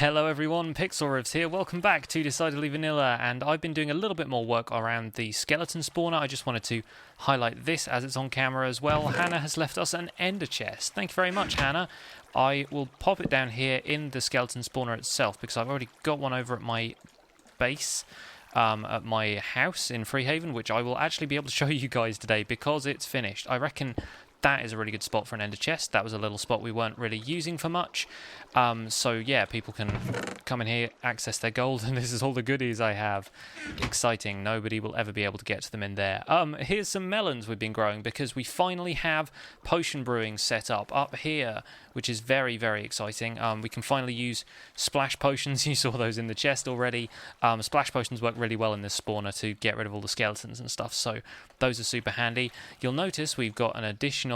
Hello everyone, Pixlriffs here. Welcome back to Decidedly Vanilla, and I've been doing a little bit more work around the skeleton spawner. I just wanted to highlight this as it's on camera as well. Hannah has left us an ender chest. Thank you very much, Hannah. I will pop it down here in the skeleton spawner itself because I've already got one over at my base, at my house in Freehaven, which I will actually be able to show you guys today because it's finished. I reckon that is a really good spot for an ender chest. That was a little spot we weren't really using for much. So yeah, people can come in here, access their gold, and this is all the goodies I have. Exciting. Nobody will ever be able to get to them in there. Here's some melons we've been growing because we finally have potion brewing set up here, which is very, very exciting. We can finally use splash potions. You saw those in the chest already. Splash potions work really well in this spawner to get rid of all the skeletons and stuff, so those are super handy. You'll notice we've got an additional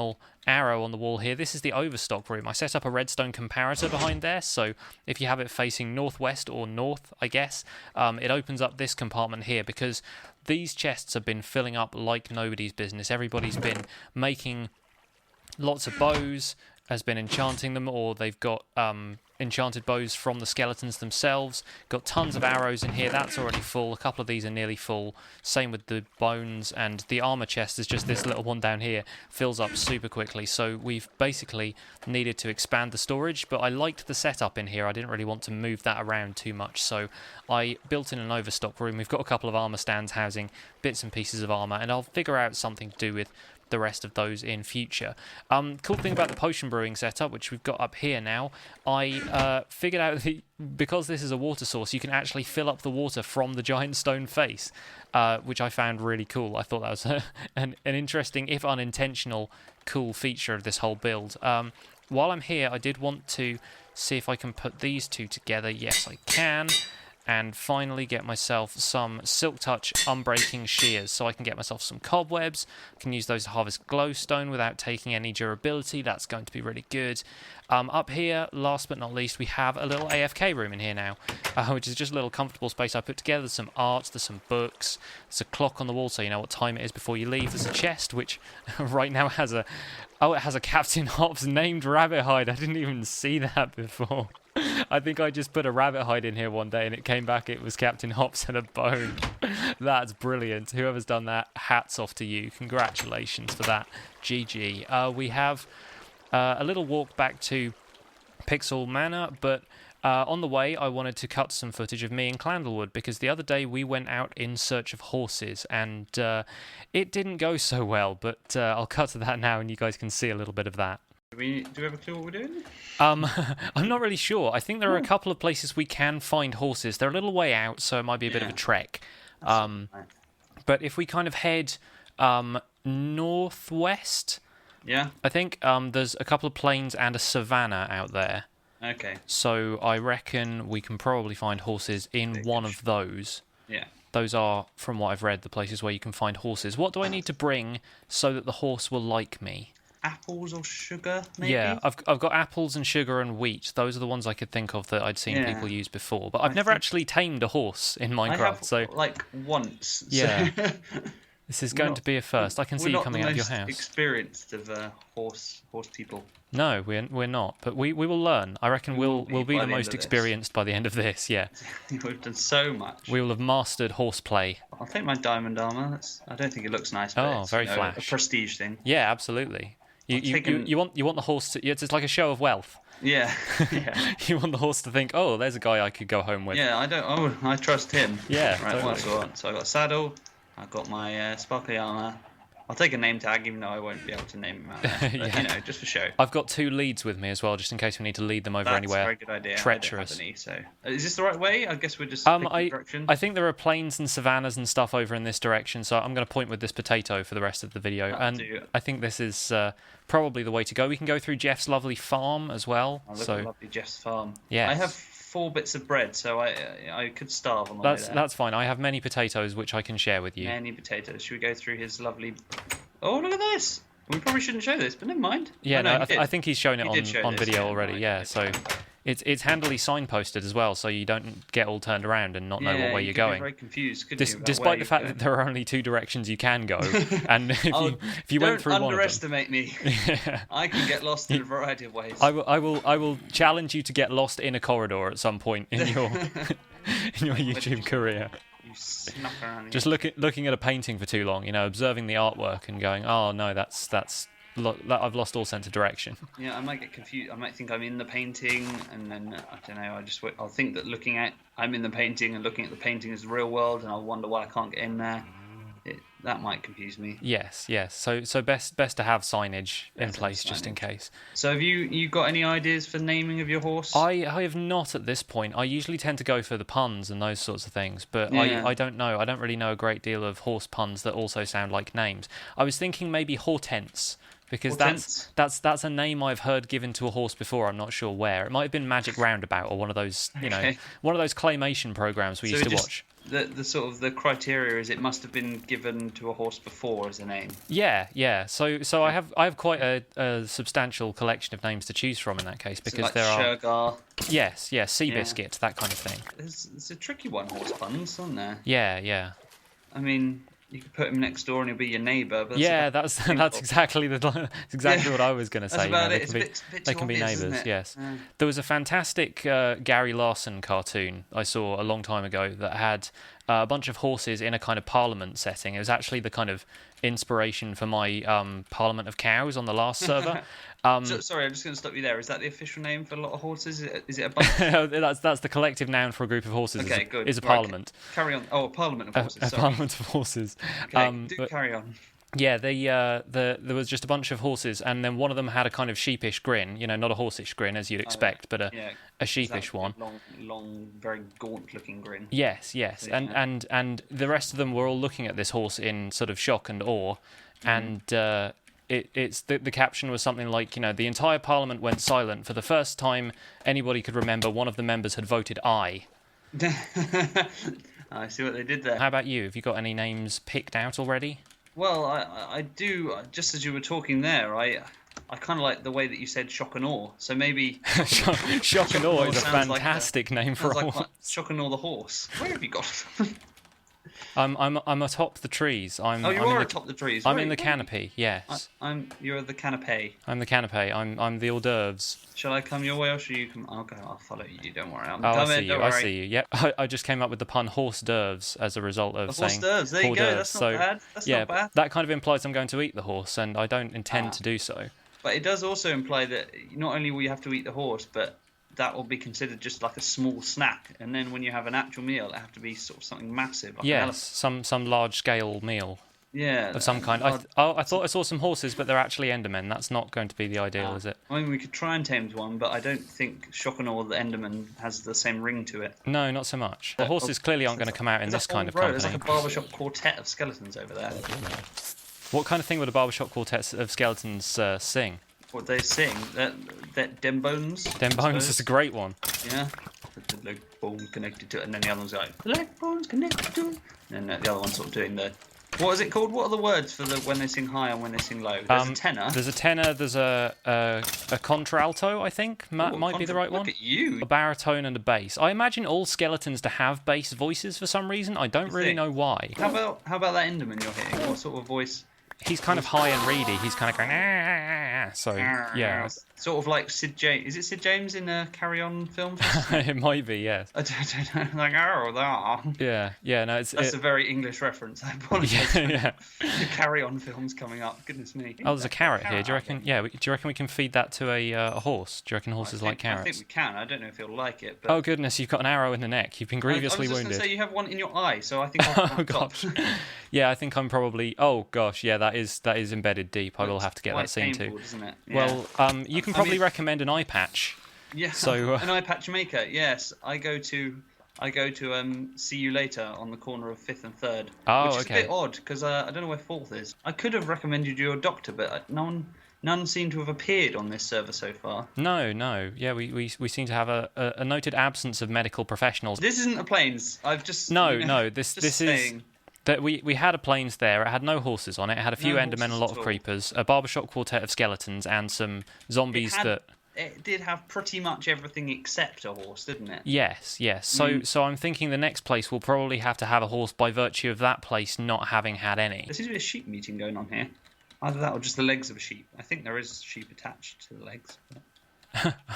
arrow on the wall here. This is the overstock room. I set up a redstone comparator behind there, so if you have it facing northwest or north, I guess, it opens up this compartment here because these chests have been filling up like nobody's business. Everybody's been making lots of bows, has been enchanting them, or they've got enchanted bows from the skeletons themselves. Got tons of arrows in here. That's already full. A couple of these are nearly full. Same with the bones, and the armor chest is just this little one down here. Fills up super quickly. So we've basically needed to expand the storage, but I liked the setup in here. I didn't really want to move that around too much, so I built in an overstock room. We've got a couple of armor stands housing bits and pieces of armor, and I'll figure out something to do with the rest of those in future. Cool thing about the potion brewing setup, which we've got up here now, I figured out that because this is a water source, you can actually fill up the water from the giant stone face, which I found really cool. I thought that was an interesting, if unintentional, cool feature of this whole build. While I'm here, I did want to see if I can put these two together. Yes, I can. And finally get myself some Silk Touch Unbreaking Shears, so I can get myself some cobwebs. I can use those to harvest glowstone without taking any durability. That's going to be really good. Up here, last but not least, we have a little AFK room in here now, which is just a little comfortable space I put together. There's some art, there's some books, there's a clock on the wall so you know what time it is before you leave. There's a chest, which right now has a... Oh, it has a Captain Hops named rabbit hide. I didn't even see that before. I think I just put a rabbit hide in here one day and it came back, it was Captain Hops and a bone. That's brilliant. Whoever's done that, hats off to you. Congratulations for that. GG. We have a little walk back to Pixl Manor, but on the way I wanted to cut some footage of me in Clandlewood because the other day we went out in search of horses and it didn't go so well, but I'll cut to that now and you guys can see a little bit of that. Do we have a clue what we're doing? I'm not really sure. I think there are a couple of places we can find horses. They're a little way out, so it might be a bit of a trek. But if we kind of head northwest, yeah, I think there's a couple of plains and a savannah out there. Okay. So I reckon we can probably find horses in one of those. Yeah. Those are, from what I've read, the places where you can find horses. What do I need to bring so that the horse will like me? Apples or sugar, maybe? Yeah, I've got apples and sugar and wheat. Those are the ones I could think of that I'd seen people use before. But I've never actually tamed a horse in Minecraft. I have, so like, once. Yeah. So this is going to be a first. I can see you coming out of your house. We're not the most experienced of horse people. No, we're not. But we will learn. I reckon we'll be the most experienced by the end of this, yeah. We've done so much. We will have mastered horseplay. I'll take my diamond armour. I don't think it looks nice, but it's very flash. A prestige thing. Yeah, absolutely. You want the horse to... It's like a show of wealth. Yeah. Yeah. You want the horse to think, oh, there's a guy I could go home with. Yeah, I trust him. Yeah, right, totally. What else do I want? So I got a saddle, I've got my sparkly armour. I'll take a name tag, even though I won't be able to name him out there. But, Yeah. you know, just for show. I've got 2 leads with me as well, just in case we need to lead them over anywhere. That's a very good idea. Treacherous. I don't have any, so. Is this the right way? I guess we're just picking direction. I think there are plains and savannas and stuff over in this direction, so I'm going to point with this potato for the rest of the video. I think this is probably the way to go. We can go through Jeff's lovely farm as well. Oh, look at lovely Jeff's farm. Yes. I have 4 bits of bread, so I could starve on the way there. That's fine. I have many potatoes which I can share with you. Many potatoes. Should we go through his lovely... Oh, look at this! We probably shouldn't show this, but never mind. Yeah, I think he's shown it on video already. Right, yeah, so It's handily signposted as well, so you don't get all turned around and not know what way you're going. Very confused, couldn't you, Despite the fact that there are only 2 directions you can go, and if you went through one of them, don't underestimate me. I can get lost in a variety of ways. I will challenge you to get lost in a corridor at some point in your in your YouTube career. You snuck around. Just looking at a painting for too long, observing the artwork and going, oh no, that's I've lost all sense of direction. Yeah, I might get confused. I might think I'm in the painting, and then I don't know. I'll think that I'm in the painting and looking at the painting is the real world, and I'll wonder why I can't get in there. That might confuse me. Yes. So best to have signage in place just in case. So have you got any ideas for naming of your horse? I have not at this point. I usually tend to go for the puns and those sorts of things, but I don't know. I don't really know a great deal of horse puns that also sound like names. I was thinking maybe Hortense. Because that's a name I've heard given to a horse before. I'm not sure where. It might have been Magic Roundabout or one of those, one of those claymation programs we used to watch. The sort of the criteria is it must have been given to a horse before as a name. Yeah. So I have quite a substantial collection of names to choose from in that case because there are. Sugar. Yes, Seabiscuit, that kind of thing. It's a tricky one, horse puns, isn't there? Yeah. I mean, you could put him next door and he'll be your neighbour. That's exactly what I was going to say. They can be neighbours. Yes. Yeah. There was a fantastic Gary Larson cartoon I saw a long time ago that had a bunch of horses in a kind of Parliament setting. It was actually the kind of inspiration for my Parliament of Cows on the last server. Sorry, I'm just going to stop you there. Is that the official name for a lot of horses? Is it a bunch? That's the collective noun for a group of horses. Okay, good. Is a parliament. Carry on. Oh, a parliament of horses. A parliament of horses. Okay, carry on. Yeah, there was just a bunch of horses, and then one of them had a kind of sheepish grin. Not a horsish grin as you'd expect, but a sheepish one. Long, very gaunt-looking grin. Yes, and the rest of them were all looking at this horse in sort of shock and awe, and. It's the caption was something like, the entire Parliament went silent. For the first time anybody could remember, one of the members had voted aye. I see what they did there. How about you? Have you got any names picked out already? Well, I do. Just as you were talking there, I kind of like the way that you said shock and awe. So maybe shock and awe is a fantastic name for a horse. Shock and awe the horse. Where have you got? I'm atop the trees. You are atop the trees. I'm in the canopy. Yes. You're the canopy. I'm the canopy. I'm the hors d'oeuvres. Shall I come your way or shall you come? I'll follow you. Don't worry. I see you. Yep. I just came up with the pun hors d'oeuvres as a result of saying hors d'oeuvres. There you go. That's not bad. Not bad. That kind of implies I'm going to eat the horse, and I don't intend to do so. But it does also imply that not only will you have to eat the horse, but that will be considered just like a small snack, and then when you have an actual meal, it have to be sort of something massive. Like some large scale meal. Yeah, of some kind. I thought I saw some horses, but they're actually Endermen. That's not going to be the ideal, is it? I mean, we could try and tame one, but I don't think Shock and Awe the Enderman has the same ring to it. No, not so much. The horses clearly aren't going to come out in this kind of company. There's like a barbershop quartet of skeletons over there. What kind of thing would a barbershop quartet of skeletons sing? What they sing? That Dem Bones. Dem Bones is a great one. Yeah. The leg bone connected to it, and then the other one's like leg bones connected to it, and the other one's sort of doing the. What is it called? What are the words for when they sing high and when they sing low? There's a tenor. There's a tenor. There's a contralto, I think, might be the right one. Look at you. A baritone and a bass. I imagine all skeletons to have bass voices for some reason. I don't really know why. How about that Enderman you're hitting? What sort of voice? He's kind of high and reedy. He's kind of going, so yeah. Sort of like Sid James. Is it Sid James in Carry On films? It might be, yes. I don't know. Like, that. Yeah. No, that's a very English reference. I apologise. Yeah. The Carry On films coming up. Goodness me. Oh, there's a carrot here. Do you reckon? Yeah. Do you reckon we can feed that to a horse? Do you reckon horses like carrots? I think we can. I don't know if he'll like it. But... Oh goodness, you've got an arrow in the neck. You've been grievously wounded. I was just going to say you have one in your eye, so I think. Oh gosh. Yeah, I think I'm probably. Oh gosh, yeah, that is embedded deep. I will have to get that seen too. Yeah. Well, you can probably recommend an eye patch. Yeah. So an eye patch maker. Yes, I go to See You Later on the corner of 5th and 3rd. Oh, which is a bit odd because I don't know where 4th is. I could have recommended you a doctor, but none seem to have appeared on this server so far. No. Yeah, we seem to have a noted absence of medical professionals. This isn't a plains. I've just no. This is. That we had a plains there. It had no horses on it. It had a few Endermen, a lot of creepers, a barbershop quartet of skeletons, and some zombies it did have pretty much everything except a horse, didn't it? Yes. So I'm thinking the next place will probably have to have a horse by virtue of that place not having had any. There seems to be a sheep meeting going on here. Either that or just the legs of a sheep. I think there is sheep attached to the legs.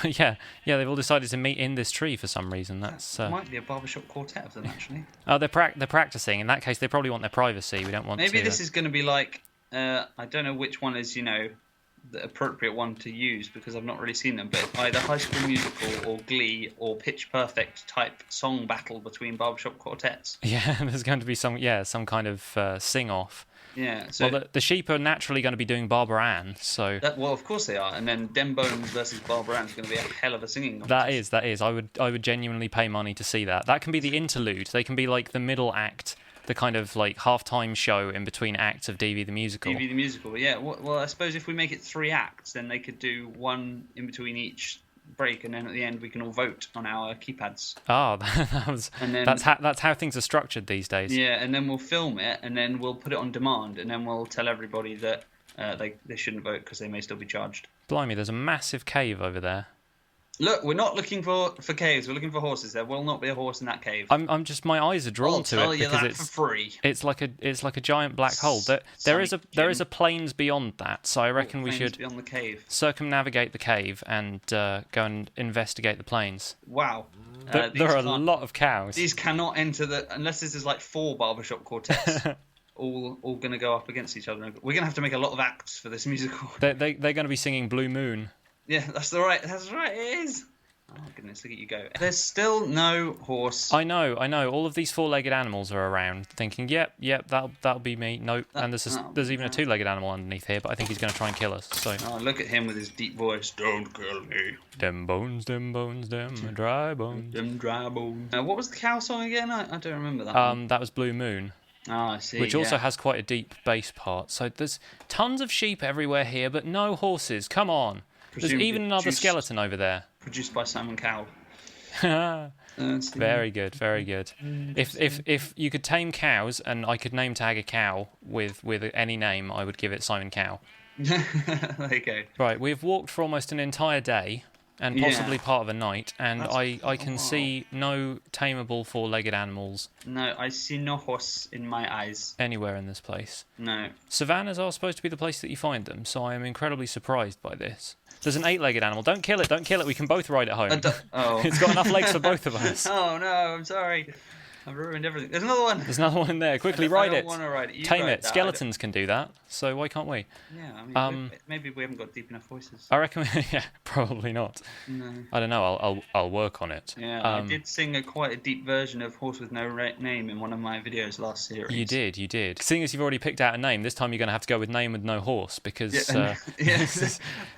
yeah, they've all decided to meet in this tree for some reason. That's might be a barbershop quartet of them, actually. Oh, they're practicing. In that case, they probably want their privacy. We don't want Maybe to... this is going to be like, I don't know which one is, the appropriate one to use because I've not really seen them, but either High School Musical or Glee or Pitch Perfect type song battle between barbershop quartets. Yeah, there's going to be some kind of sing-off. Yeah. So well, the sheep are naturally going to be doing Barbara Ann, so... well, of course they are. And then Dem Bones versus Barbara Ann is going to be a hell of a singing contest. That is. I would genuinely pay money to see that. That can be the interlude. They can be like the middle act, the kind of like half-time show in between acts of DV the Musical. DV the Musical, yeah. Well, I suppose if we make it 3 acts, then they could do one in between each break, and then at the end we can all vote on our keypads. Oh, that's how things are structured these days. Yeah, and then we'll film it, and then we'll put it on demand, and then we'll tell everybody that they shouldn't vote because they may still be charged. Blimey, there's a massive cave over there. Look, we're not looking for caves. We're looking for horses. There will not be a horse in that cave. I'm just, my eyes are drawn to it because it's for free. It's like a giant black hole. There is a plains beyond that, so I reckon we should beyond the cave. Circumnavigate the cave and go and investigate the plains. Wow. There are a lot of cows. These cannot enter unless this is like 4 barbershop quartets. all going to go up against each other. We're going to have to make a lot of acts for this musical. They're going to be singing Blue Moon. Yeah, that's right, it is. Oh, goodness, look at you go. There's still no horse. I know. All of these 4-legged animals are around thinking, yep, that'll be me. Nope. And there's even a 2-legged animal underneath here, but I think he's going to try and kill us. So. Oh, look at him with his deep voice. Don't kill me. Them bones, them dry bones. Them dry bones. What was the cow song again? I don't remember that one. That was Blue Moon. Oh, I see. Which also has quite a deep bass part. So there's tons of sheep everywhere here, but no horses. Come on. There's even another skeleton over there. Produced by Simon Cowell. Very good. If you could tame cows and I could name tag a cow with any name, I would give it Simon Cowell. There you go. Right, we've walked for almost an entire day and possibly part of a night, and I can see no tameable 4-legged animals. No, I see no horse in my eyes. Anywhere in this place. No. Savannas are supposed to be the place that you find them, so I am incredibly surprised by this. There's an 8-legged animal. Don't kill it. We can both ride it home. It's got enough legs for both of us. Oh, no, I'm sorry. I've ruined everything. There's another one. There's another one in there. Quickly ride it. I don't want to ride it. Tame it. Skeletons can do that, so why can't we? Yeah, I mean, maybe we haven't got deep enough voices. I reckon, probably not. No. I don't know. I'll work on it. Yeah, I did sing quite a deep version of Horse with No Name in one of my videos last series. You did. Seeing as you've already picked out a name, this time you're going to have to go with Name with No Horse, because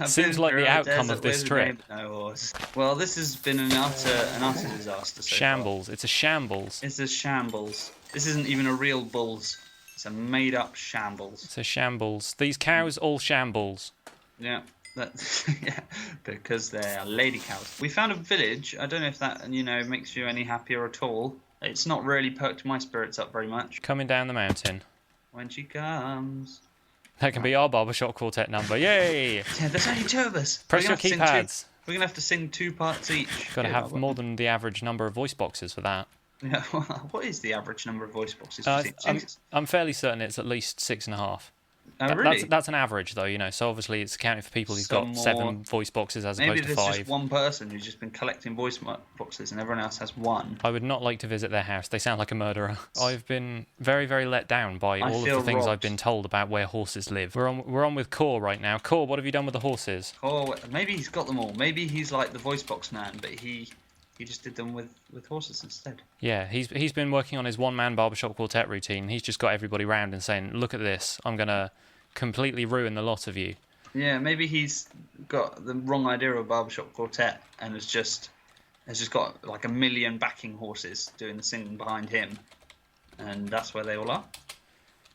seems like the outcome of this trip. No horse. Well, this has been an utter disaster so Shambles. far. It's a shambles. It's a shambles. This isn't even a real bulls. It's a made-up shambles. It's a shambles. These cows all shambles. Yeah. Because they're lady cows. We found a village. I don't know if that, makes you any happier at all. It's not really perked my spirits up very much. Coming down the mountain. When she comes. That can be our barbershop quartet number. Yay! Yeah, there's only 2 of us. Press your keypads. We're going to have to sing 2 parts each. Got to have more than the average number of voice boxes for that. Yeah, what is the average number of voice boxes? I'm fairly certain it's at least 6.5. Oh, really? That's an average, though, so obviously it's accounting for people who've got 7 voice boxes as opposed to 5. Maybe there's just one person who's just been collecting voice boxes and everyone else has 1. I would not like to visit their house. They sound like a murderer. I've been very, very let down by all of the things I've been told about where horses live. We're on with Core right now. Core, what have you done with the horses? Oh, maybe he's got them all. Maybe he's like the voice box man, but he just did them with horses instead. Yeah, he's been working on his one-man barbershop quartet routine. He's just got everybody round and saying, look at this, I'm going to completely ruin the lot of you. Yeah, maybe he's got the wrong idea of a barbershop quartet and has just got like 1 million backing horses doing the singing behind him. And that's where they all are.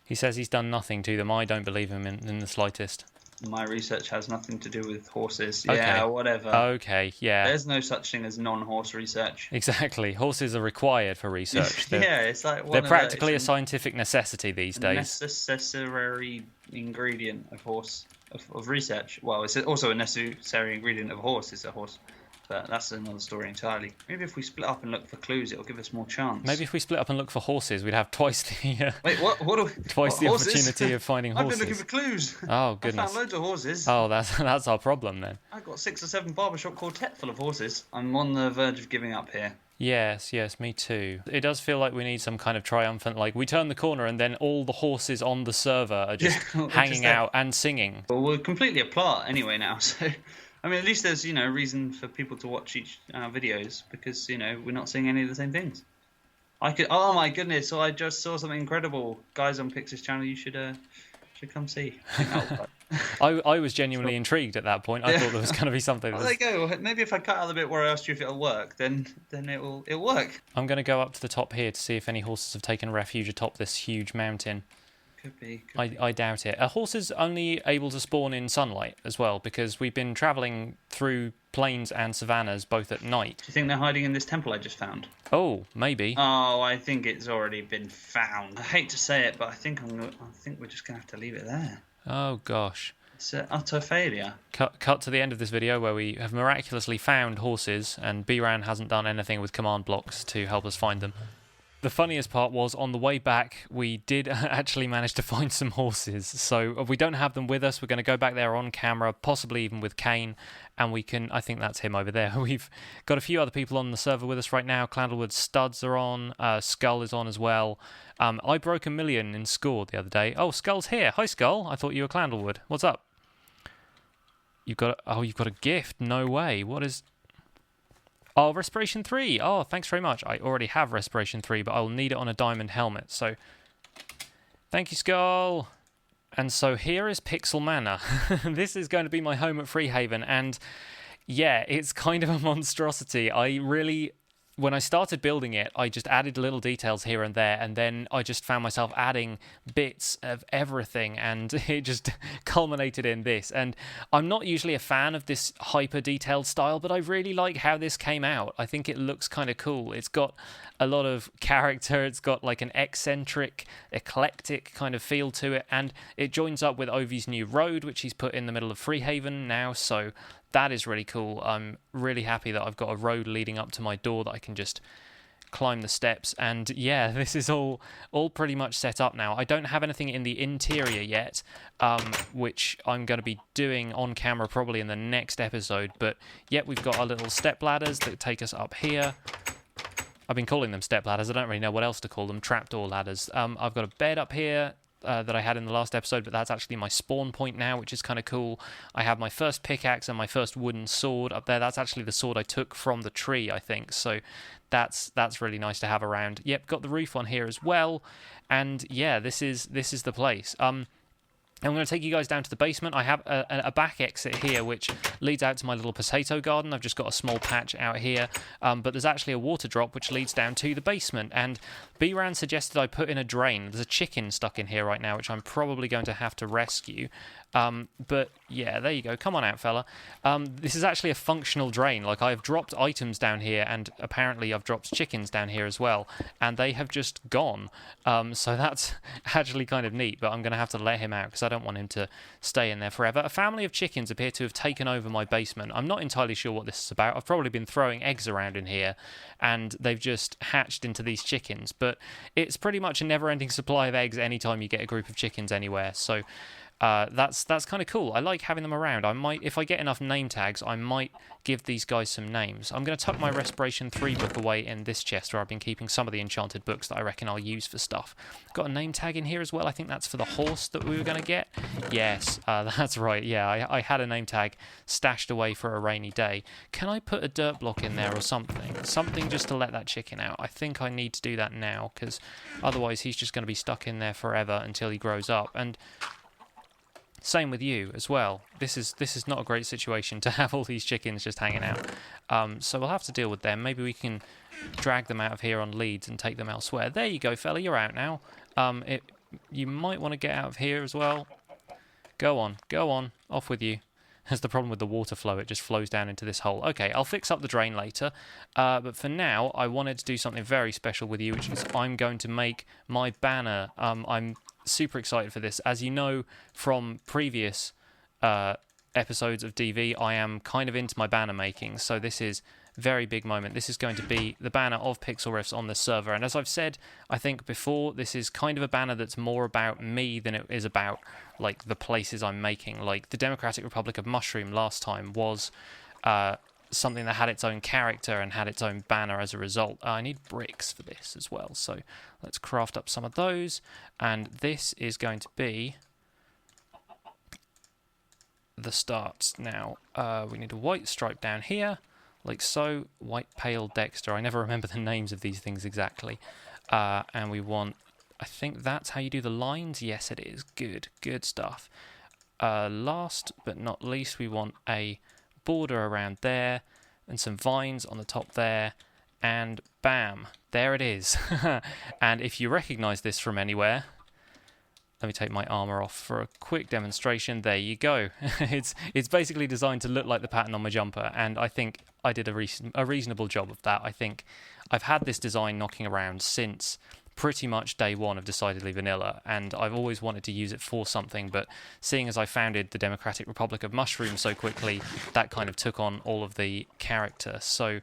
He says he's done nothing to them. I don't believe him in the slightest. My research has nothing to do with horses. Okay. Yeah, whatever. Okay, yeah. There's no such thing as non-horse research. Exactly. Horses are required for research. Yeah, it's like they're practically a scientific necessity these days. Necessary ingredient of research. Well, it's also a necessary ingredient of a horse. Is a horse. But that's another story entirely. Maybe if we split up and look for clues, it'll give us more chance. Maybe if we split up and look for horses, we'd have twice the Wait, what? Twice the opportunity of finding horses. I've been looking for clues. Oh goodness! I found loads of horses. Oh, that's our problem then. I've got 6 or 7 barbershop quartet full of horses. I'm on the verge of giving up here. Yes, me too. It does feel like we need some kind of triumphant, like we turn the corner and then all the horses on the server are just hanging out and singing. Well, we're completely apart anyway now, so I mean, at least there's reason for people to watch each videos because we're not seeing any of the same things. Oh my goodness! So I just saw something incredible, guys on Pix's channel. You should come see. I was genuinely intrigued at that point. I thought there was going to be something. Well, there you go. Maybe if I cut out the bit where I asked you if it'll work, then it'll work. I'm going to go up to the top here to see if any horses have taken refuge atop this huge mountain. Could be. I doubt it. Are horses only able to spawn in sunlight as well? Because we've been travelling through plains and savannas both at night. Do you think they're hiding in this temple I just found? Oh, maybe. Oh, I think it's already been found. I hate to say it, but I think we're just gonna have to leave it there. Oh gosh. It's an utter failure. Cut to the end of this video where we have miraculously found horses and B-Ran hasn't done anything with command blocks to help us find them. The funniest part was on the way back we did actually manage to find some horses, so we don't have them with us. We're going to go back there on camera, possibly even with Kane, and we can, I think that's him over there. We've got a few other people on the server with us right now. Clandlewood Studs are on, Skull is on as well. I broke 1 million in score the other day. Oh, Skull's here. Hi Skull, I thought you were Clandlewood. What's up? You've got a gift. No way. What is... Oh, Respiration 3. Oh, thanks very much. I already have Respiration 3, but I will need it on a diamond helmet. So, thank you, Skull. And so here is Pixl Manor. This is going to be my home at Freehaven. And yeah, it's kind of a monstrosity. When I started building it, I just added little details here and there, and then I just found myself adding bits of everything, and it just culminated in this. And I'm not usually a fan of this hyper-detailed style, but I really like how this came out. I think it looks kind of cool. It's got a lot of character. It's got like an eccentric, eclectic kind of feel to it, and it joins up with Ovi's new road, which he's put in the middle of Freehaven now, so... that is really cool. I'm really happy that I've got a road leading up to my door that I can just climb the steps. And yeah, this is all pretty much set up now. I don't have anything in the interior yet, which I'm going to be doing on camera probably in the next episode. But yeah, we've got our little step ladders that take us up here. I've been calling them step ladders. I don't really know what else to call them. Trapdoor ladders. I've got a bed up here. That I had in the last episode, but that's actually my spawn point now, which is kind of cool. I have my first pickaxe and my first wooden sword up there. That's actually the sword I took from the tree, I think, so that's really nice to have around. Yep, got the roof on here as well, and yeah, this is the place. I'm going to take you guys down to the basement. I have a back exit here which leads out to my little potato garden. I've just got a small patch out here, but there's actually a water drop which leads down to the basement, and B-Ran suggested I put in a drain. There's a chicken stuck in here right now which I'm probably going to have to rescue. But yeah, there you go. Come on out, fella. This is actually a functional drain. Like, I've dropped items down here, and apparently I've dropped chickens down here as well, and they have just gone. So that's actually kind of neat, but I'm going to have to let him out because I don't want him to stay in there forever. A family of chickens appear to have taken over my basement. I'm not entirely sure what this is about. I've probably been throwing eggs around in here, and they've just hatched into these chickens, but it's pretty much a never-ending supply of eggs anytime you get a group of chickens anywhere, so... that's kind of cool. I like having them around. I might, if I get enough name tags, I might give these guys some names. I'm going to tuck my Respiration 3 book away in this chest where I've been keeping some of the enchanted books that I reckon I'll use for stuff. Got a name tag in here as well. I think that's for the horse that we were going to get. Yes, that's right. Yeah, I had a name tag stashed away for a rainy day. Can I put a dirt block in there or something? Something just to let that chicken out. I think I need to do that now because otherwise he's just going to be stuck in there forever until he grows up. And... same with you as well. This is not a great situation to have all these chickens just hanging out. So we'll have to deal with them. Maybe we can drag them out of here on leads and take them elsewhere. There you go, fella. You're out now. You might want to get out of here as well. Go on, off with you. That's the problem with the water flow, it just flows down into this hole. Okay, I'll fix up the drain later, but for now, I wanted to do something very special with you, which is I'm going to make my banner. I'm super excited for this. As you know from previous episodes of DV, I am kind of into my banner making, so this is a very big moment. This is going to be the banner of Pixlriffs on the server, and as I've said, I think before, this is kind of a banner that's more about me than it is about like the places I'm making. Like the Democratic Republic of Mushroom last time was something that had its own character and had its own banner as a result. I need bricks for this as well, so let's craft up some of those, and this is going to be the start. Now we need a white stripe down here, like so. White pale Dexter, I never remember the names of these things exactly. And we want, I think that's how you do the lines. Yes, it is. Good stuff. Last but not least, we want a border around there and some vines on the top there, and bam, there it is. And if you recognize this from anywhere, let me take my armor off for a quick demonstration. There you go. It's basically designed to look like the pattern on my jumper, and I think I did a reasonable job of that. I think I've had this design knocking around since pretty much day one of Decidedly Vanilla, and I've always wanted to use it for something, but seeing as I founded the Democratic Republic of Mushroom so quickly, that kind of took on all of the character. So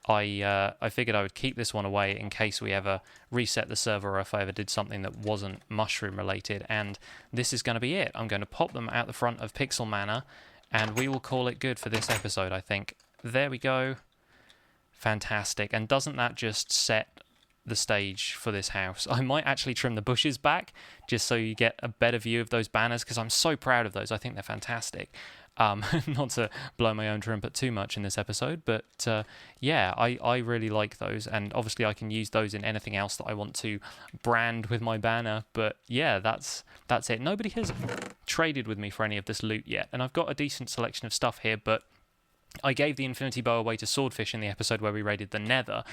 I figured I would keep this one away in case we ever reset the server or if I ever did something that wasn't mushroom related, and this is going to be it. I'm going to pop them out the front of Pixl Manor, and we will call it good for this episode, I think. There we go. Fantastic. And doesn't that just set the stage for this house? I might actually trim the bushes back just so you get a better view of those banners, because I'm so proud of those. I think they're fantastic. Not to blow my own trumpet too much in this episode, but yeah, I really like those, and obviously I can use those in anything else that I want to brand with my banner. But yeah, that's it. Nobody has traded with me for any of this loot yet, and I've got a decent selection of stuff here, but I gave the Infinity Bow away to Swordfish in the episode where we raided the Nether,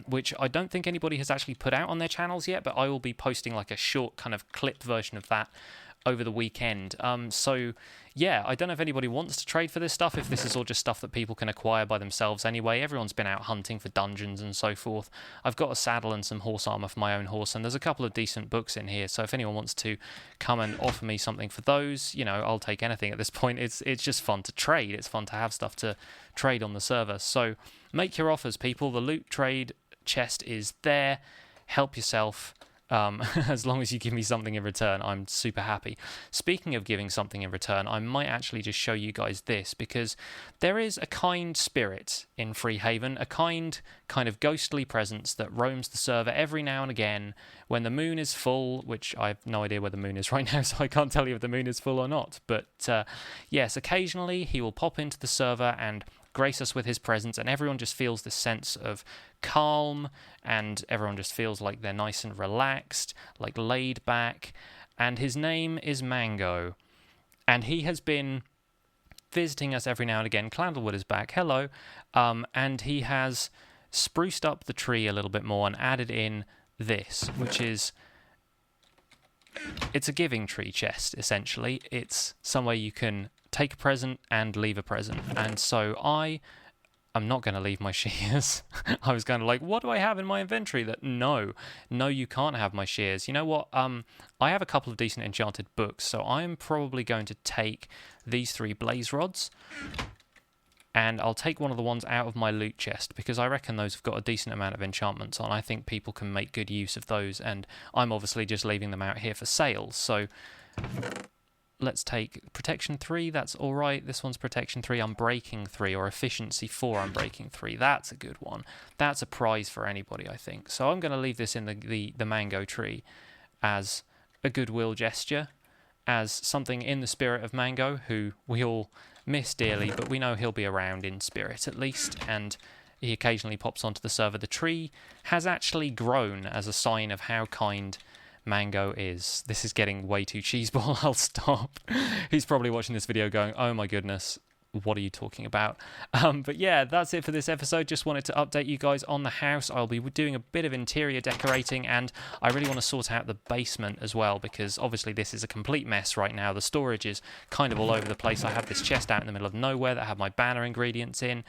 which I don't think anybody has actually put out on their channels yet, but I will be posting like a short kind of clipped version of that over the weekend. So yeah, I don't know if anybody wants to trade for this stuff, if this is all just stuff that people can acquire by themselves anyway. Everyone's been out hunting for dungeons and so forth. I've got a saddle and some horse armor for my own horse, and there's a couple of decent books in here, so if anyone wants to come and offer me something for those, you know, I'll take anything at this point. It's just fun to trade. It's fun to have stuff to trade on the server. So make your offers, people. The loot trade chest is there. Help yourself. As long as you give me something in return, I'm super happy. Speaking of giving something in return, I might actually just show you guys this, because there is a kind spirit in Freehaven, a kind of ghostly presence that roams the server every now and again when the moon is full, which I have no idea where the moon is right now, so I can't tell you if the moon is full or not. But yes, occasionally he will pop into the server and grace us with his presence, and everyone just feels this sense of calm, and everyone just feels like they're nice and relaxed, like laid back. And his name is Mango, and he has been visiting us every now and again. Clandlewood is back, hello, and he has spruced up the tree a little bit more and added in this, which is, it's a giving tree chest, essentially. It's somewhere you can take a present and leave a present, and so I'm not going to leave my shears. I was kind of like, what do I have in my inventory that no, you can't have my shears. You know what, I have a couple of decent enchanted books, so I'm probably going to take these 3 blaze rods, and I'll take one of the ones out of my loot chest, because I reckon those have got a decent amount of enchantments on. I think people can make good use of those, and I'm obviously just leaving them out here for sale. So let's take protection 3, that's alright. This one's protection 3, unbreaking 3, or efficiency 4, unbreaking 3. That's a good one. That's a prize for anybody, I think. So I'm going to leave this in the mango tree as a goodwill gesture, as something in the spirit of Mango, who we all miss dearly, but we know he'll be around in spirit at least, and he occasionally pops onto the server. The tree has actually grown as a sign of how kind Mango is. This is getting way too cheeseball. I'll stop. He's probably watching this video going, oh my goodness, what are you talking about? But yeah, that's it for this episode. Just wanted to update you guys on the house. I'll be doing a bit of interior decorating, and I really want to sort out the basement as well, because obviously this is a complete mess right now. The storage is kind of all over the place. I have this chest out in the middle of nowhere that I have my banner ingredients in.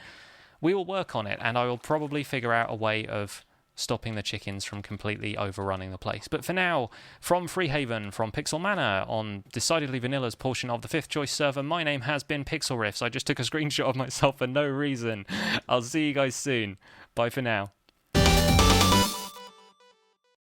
We will work on it, and I will probably figure out a way of stopping the chickens from completely overrunning the place. But for now, from Freehaven, from Pixl Manor, on Decidedly Vanilla's portion of the Fifth Choice server, my name has been Pixlriffs. I just took a screenshot of myself for no reason. I'll see you guys soon. Bye for now.